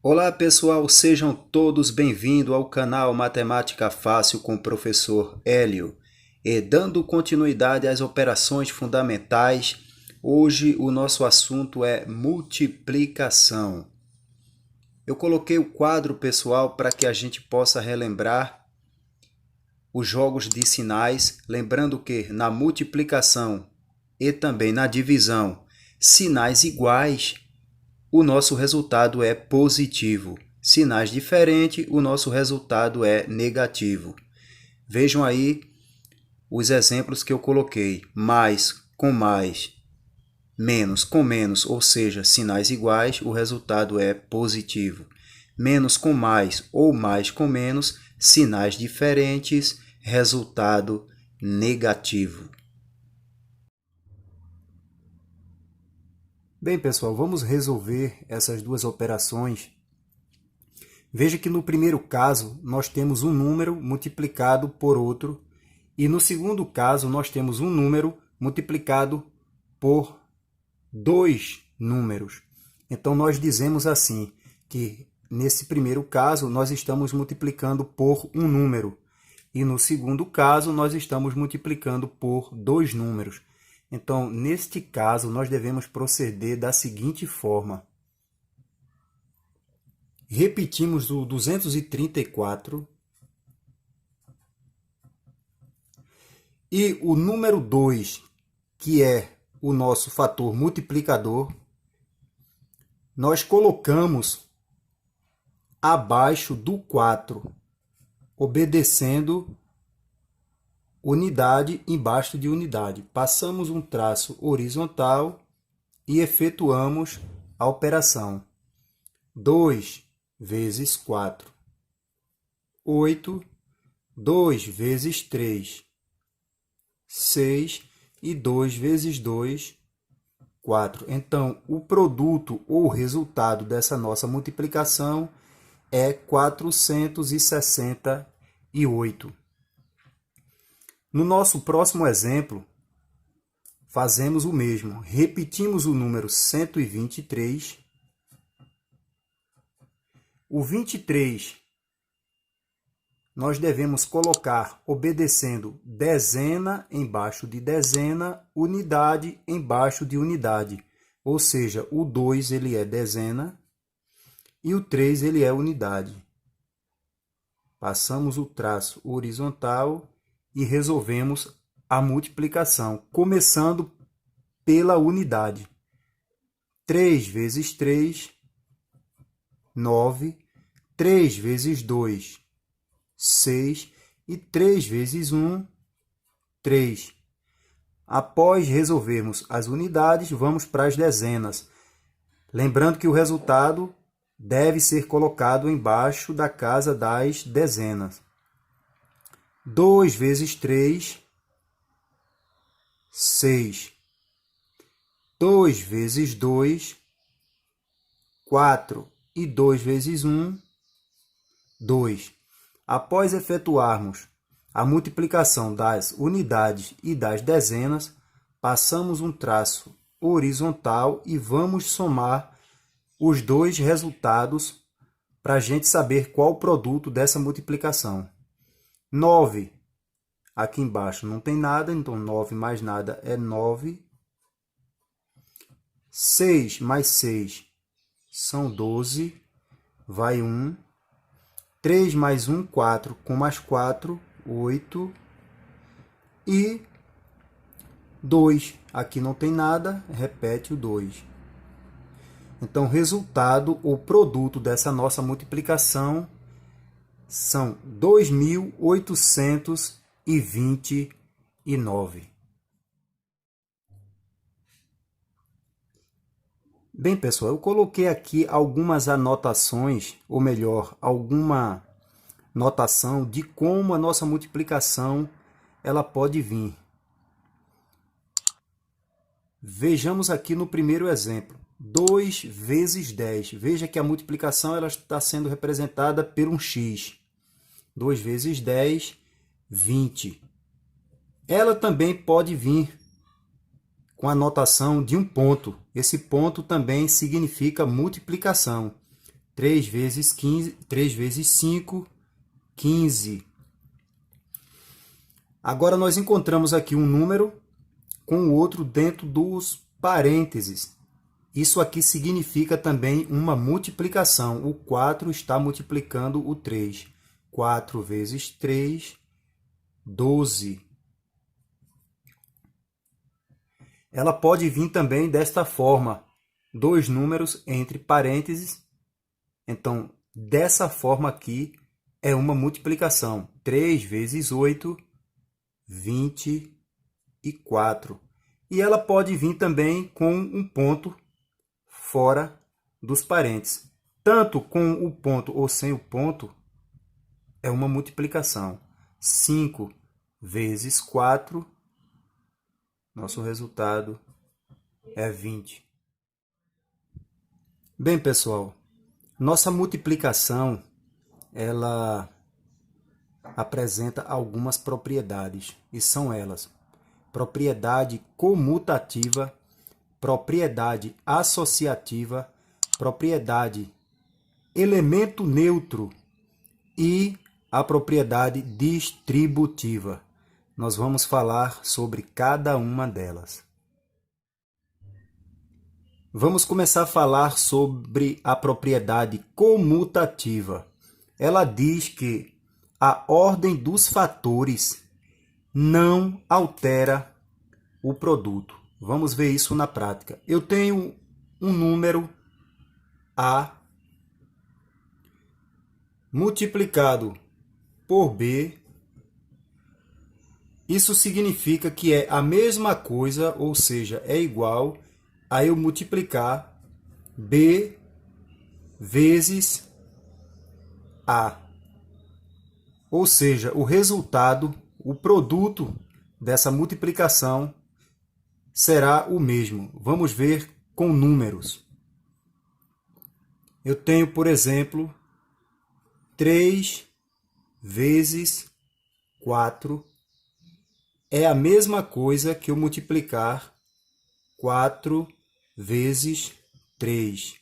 Olá pessoal, sejam todos bem-vindos ao canal Matemática Fácil com o professor Hélio. E dando continuidade às operações fundamentais, hoje o nosso assunto é multiplicação. Eu coloquei o quadro, pessoal, para que a gente possa relembrar os jogos de sinais, lembrando que na multiplicação e também na divisão, sinais iguais, o nosso resultado é positivo. Sinais diferentes, o nosso resultado é negativo. Vejam aí os exemplos que eu coloquei. Mais com mais, menos com menos, ou seja, sinais iguais, o resultado é positivo. Menos com mais ou mais com menos, sinais diferentes, resultado negativo. Bem, pessoal, vamos resolver essas duas operações. Veja que no primeiro caso, nós temos um número multiplicado por outro, e no segundo caso, nós temos um número multiplicado por dois números. Então, nós dizemos assim, que nesse primeiro caso, nós estamos multiplicando por um número, e no segundo caso, nós estamos multiplicando por dois números. Então, neste caso, nós devemos proceder da seguinte forma. Repetimos o 234 e o número 2, que é o nosso fator multiplicador, nós colocamos abaixo do 4, obedecendo unidade embaixo de unidade. Passamos um traço horizontal e efetuamos a operação. 2 vezes 4, 8. 2 vezes 3, 6. E 2 vezes 2, 4. Então, o produto ou o resultado dessa nossa multiplicação é 468. No nosso próximo exemplo, fazemos o mesmo. Repetimos o número 123. O 23, nós devemos colocar obedecendo dezena embaixo de dezena, unidade embaixo de unidade. Ou seja, o 2 ele é dezena e o 3 ele é unidade. Passamos o traço horizontal e resolvemos a multiplicação, começando pela unidade. 3 vezes 3, 9. 3 vezes 2, 6. E 3 vezes 1, 3. Após resolvermos as unidades, vamos para as dezenas. Lembrando que o resultado deve ser colocado embaixo da casa das dezenas. 2 vezes 3, 6. 2 vezes 2, 4. E 2 vezes 1, 2. Após efetuarmos a multiplicação das unidades e das dezenas, passamos um traço horizontal e vamos somar os dois resultados para a gente saber qual o produto dessa multiplicação. 9, aqui embaixo não tem nada, então 9 mais nada é 9. 6 mais 6 são 12, vai 1. 3 mais 1, 4, com mais 4, 8. E 2, aqui não tem nada, repete o 2. Então, o resultado, o produto dessa nossa multiplicação são 2.829. Bem, pessoal, eu coloquei aqui algumas anotações, ou melhor, alguma notação de como a nossa multiplicação ela pode vir. Vejamos aqui no primeiro exemplo. 2 vezes 10. Veja que a multiplicação ela está sendo representada por um x. 2 vezes 10, 20. Ela também pode vir com a notação de um ponto. Esse ponto também significa multiplicação. 3 vezes 15, 3 vezes 5, 15. Agora nós encontramos aqui um número com o outro dentro dos parênteses. Isso aqui significa também uma multiplicação. O 4 está multiplicando o 3. 4 vezes 3, 12. Ela pode vir também desta forma. Dois números entre parênteses. Então, dessa forma aqui, é uma multiplicação. 3 vezes 8, 24. E ela pode vir também com um ponto fora dos parênteses. Tanto com o ponto ou sem o ponto, é uma multiplicação. 5 vezes 4, nosso resultado é 20. Bem, pessoal, nossa multiplicação, ela apresenta algumas propriedades, e são elas: propriedade comutativa, propriedade associativa, propriedade elemento neutro e a propriedade distributiva. Nós vamos falar sobre cada uma delas. Vamos começar a falar sobre a propriedade comutativa. Ela diz que a ordem dos fatores não altera o produto. Vamos ver isso na prática. Eu tenho um número A multiplicado por B. Isso significa que é a mesma coisa, ou seja, é igual a eu multiplicar B vezes A. Ou seja, o resultado, o produto dessa multiplicação será o mesmo. Vamos ver com números. Eu tenho, por exemplo, 3 vezes 4 é a mesma coisa que eu multiplicar 4 vezes 3.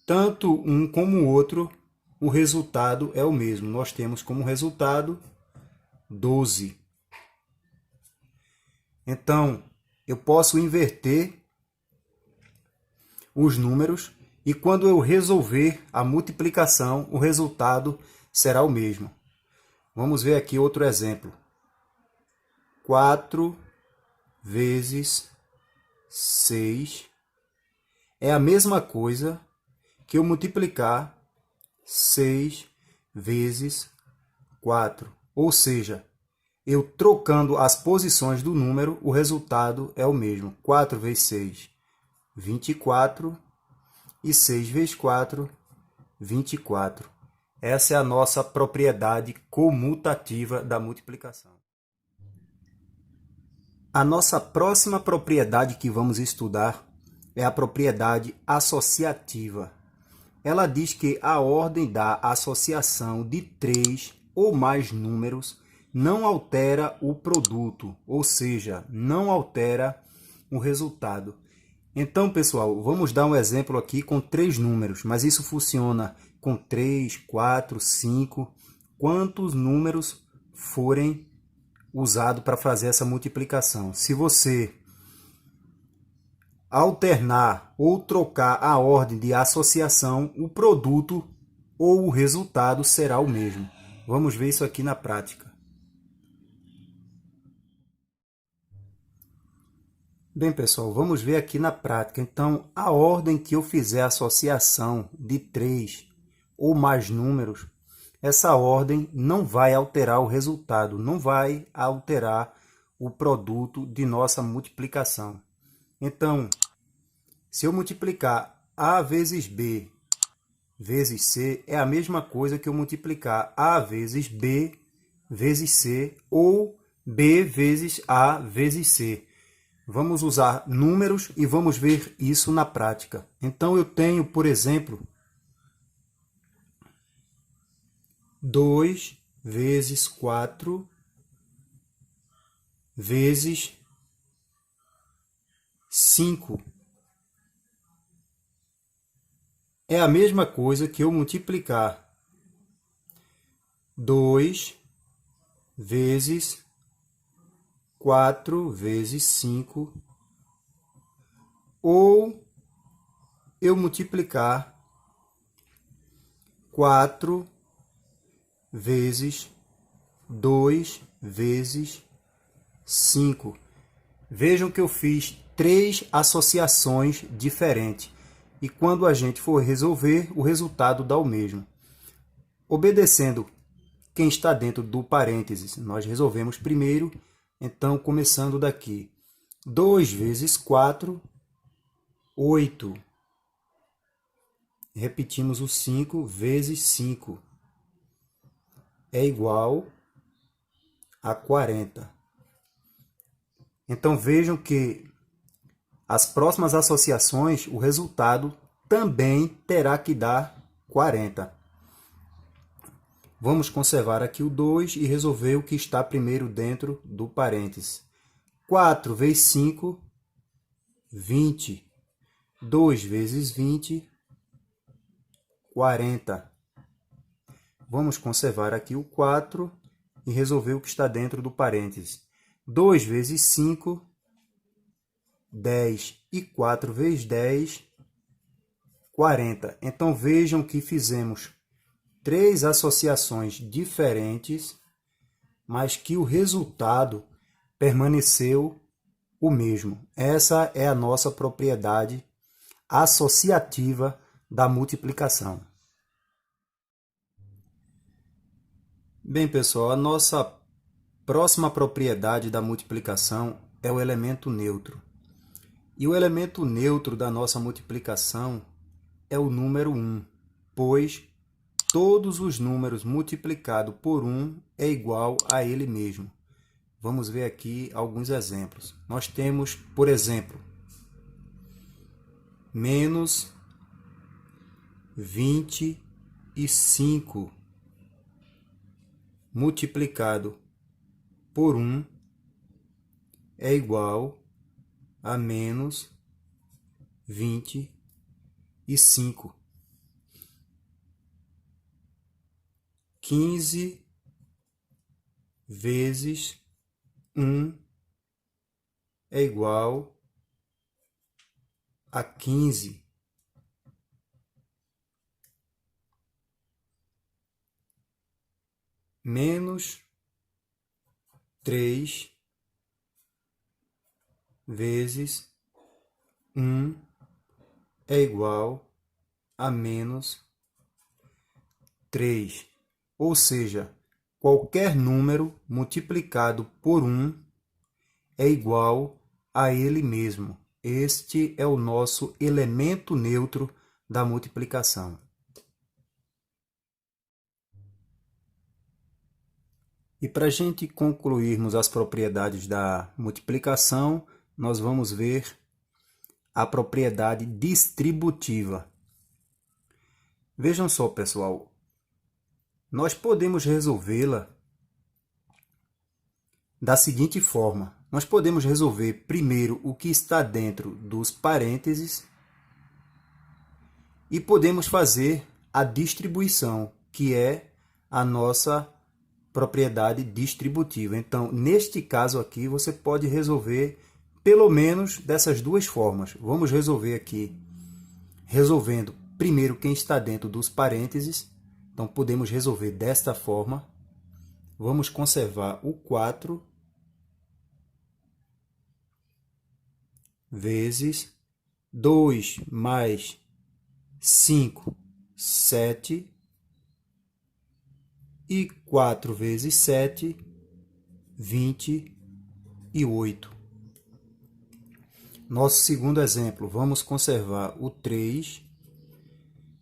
Tanto um como o outro, o resultado é o mesmo. Nós temos como resultado 12. Então, eu posso inverter os números e quando eu resolver a multiplicação, o resultado será o mesmo. Vamos ver aqui outro exemplo. 4 vezes 6 é a mesma coisa que eu multiplicar 6 vezes 4. Ou seja, eu trocando as posições do número, o resultado é o mesmo. 4 vezes 6, 24. E 6 vezes 4, 24. Essa é a nossa propriedade comutativa da multiplicação. A nossa próxima propriedade que vamos estudar é a propriedade associativa. Ela diz que a ordem da associação de 3 ou mais números não altera o produto, ou seja, não altera o resultado. Então, pessoal, vamos dar um exemplo aqui com 3 números, mas isso funciona com 3, 4, 5, quantos números forem usados para fazer essa multiplicação. Se você alternar ou trocar a ordem de associação, o produto ou o resultado será o mesmo. Vamos ver isso aqui na prática. Bem, pessoal, vamos ver aqui na prática. Então, a ordem que eu fizer a associação de 3 ou mais números, essa ordem não vai alterar o resultado, não vai alterar o produto de nossa multiplicação. Então, se eu multiplicar A vezes B vezes C, é a mesma coisa que eu multiplicar A vezes B vezes C ou B vezes A vezes C. Vamos usar números e vamos ver isso na prática. Então, eu tenho, por exemplo, 2 vezes 4 vezes 5. é a mesma coisa que eu multiplicar 2 vezes 4 vezes 5, ou eu multiplicar 4 vezes 2 vezes 5. Vejam que eu fiz 3 associações diferentes. E quando a gente for resolver, o resultado dá o mesmo. Obedecendo quem está dentro do parênteses, nós resolvemos primeiro. Então, começando daqui. 2 vezes 4, 8. Repetimos o 5 vezes 5. É igual a 40. Então, vejam que as próximas associações, o resultado também terá que dar 40. Vamos conservar aqui o 2 e resolver o que está primeiro dentro do parênteses. 4 vezes 5, 20. 2 vezes 20, 40. Vamos conservar aqui o 4 e resolver o que está dentro do parênteses. 2 vezes 5, 10. E 4 vezes 10, 40. Então, vejam que fizemos 3 associações diferentes, mas que o resultado permaneceu o mesmo. Essa é a nossa propriedade associativa da multiplicação. Bem, pessoal, a nossa próxima propriedade da multiplicação é o elemento neutro. E o elemento neutro da nossa multiplicação é o número 1, pois todos os números multiplicados por 1 é igual a ele mesmo. Vamos ver aqui alguns exemplos. Nós temos, por exemplo, menos 25 multiplicado por 1 é igual a menos 25. 15 vezes 1 é igual a 15. Menos 3 vezes 1 é igual a menos 3. Ou seja, qualquer número multiplicado por 1 é igual a ele mesmo. Este é o nosso elemento neutro da multiplicação. E para a gente concluirmos as propriedades da multiplicação, nós vamos ver a propriedade distributiva. Vejam só, pessoal, nós podemos resolvê-la da seguinte forma. Nós podemos resolver primeiro o que está dentro dos parênteses e podemos fazer a distribuição, que é a nossa propriedade distributiva. Então, neste caso aqui, você pode resolver pelo menos dessas duas formas. Vamos resolver aqui, resolvendo primeiro quem está dentro dos parênteses. Então, podemos resolver desta forma. Vamos conservar o 4 vezes 2 mais 5, 7. E 4 vezes 7, 28. Nosso segundo exemplo, vamos conservar o 3.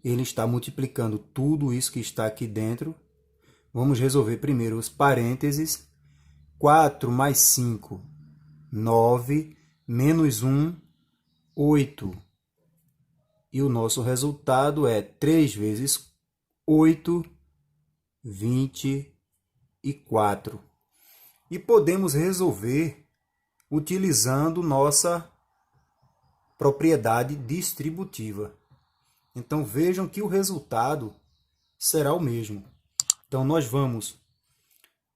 Ele está multiplicando tudo isso que está aqui dentro. Vamos resolver primeiro os parênteses. 4 mais 5, 9. Menos 1, 8. E o nosso resultado é 3 vezes 8, 24. E podemos resolver utilizando nossa propriedade distributiva. Então vejam que o resultado será o mesmo. Então nós vamos,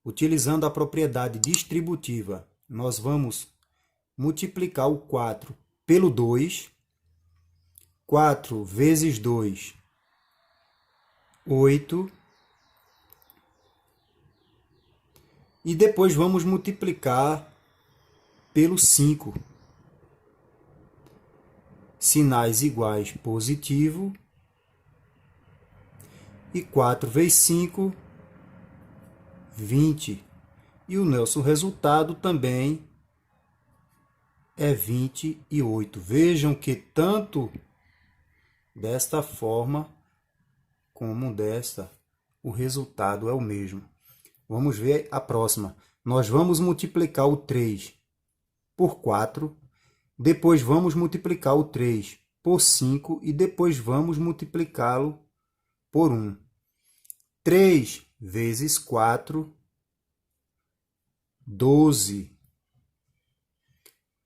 utilizando a propriedade distributiva, nós vamos multiplicar o 4 pelo 2. 4 vezes 2, 8. E depois vamos multiplicar pelo 5. Sinais iguais positivo. E 4 vezes 5, 20. E o nosso resultado também é 28. Vejam que tanto desta forma como desta, o resultado é o mesmo. Vamos ver a próxima. Nós vamos multiplicar o 3 por 4, depois vamos multiplicar o 3 por 5 e depois vamos multiplicá-lo por 1. 3 vezes 4, 12.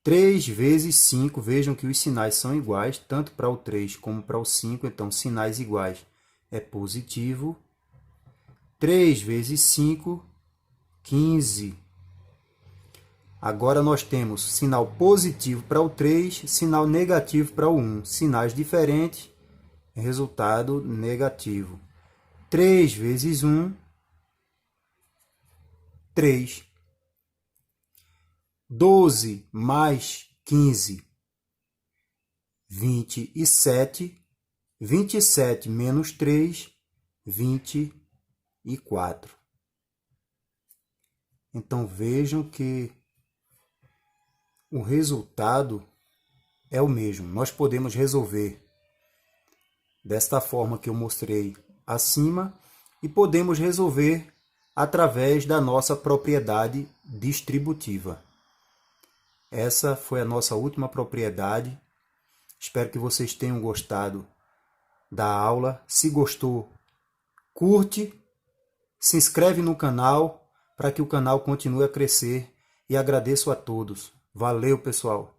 3 vezes 5, vejam que os sinais são iguais, tanto para o 3 como para o 5, então sinais iguais é positivo. 3 vezes 5, 15. Agora nós temos sinal positivo para o 3, sinal negativo para o 1. Sinais diferentes, resultado negativo. 3 vezes 1, 3. 12 mais 15, 27. 27 menos 3, 24. Então vejam que o resultado é o mesmo. Nós podemos resolver desta forma que eu mostrei acima e podemos resolver através da nossa propriedade distributiva. Essa foi a nossa última propriedade. Espero que vocês tenham gostado da aula. Se gostou, curte, se inscreve no canal para que o canal continue a crescer e agradeço a todos. Valeu, pessoal!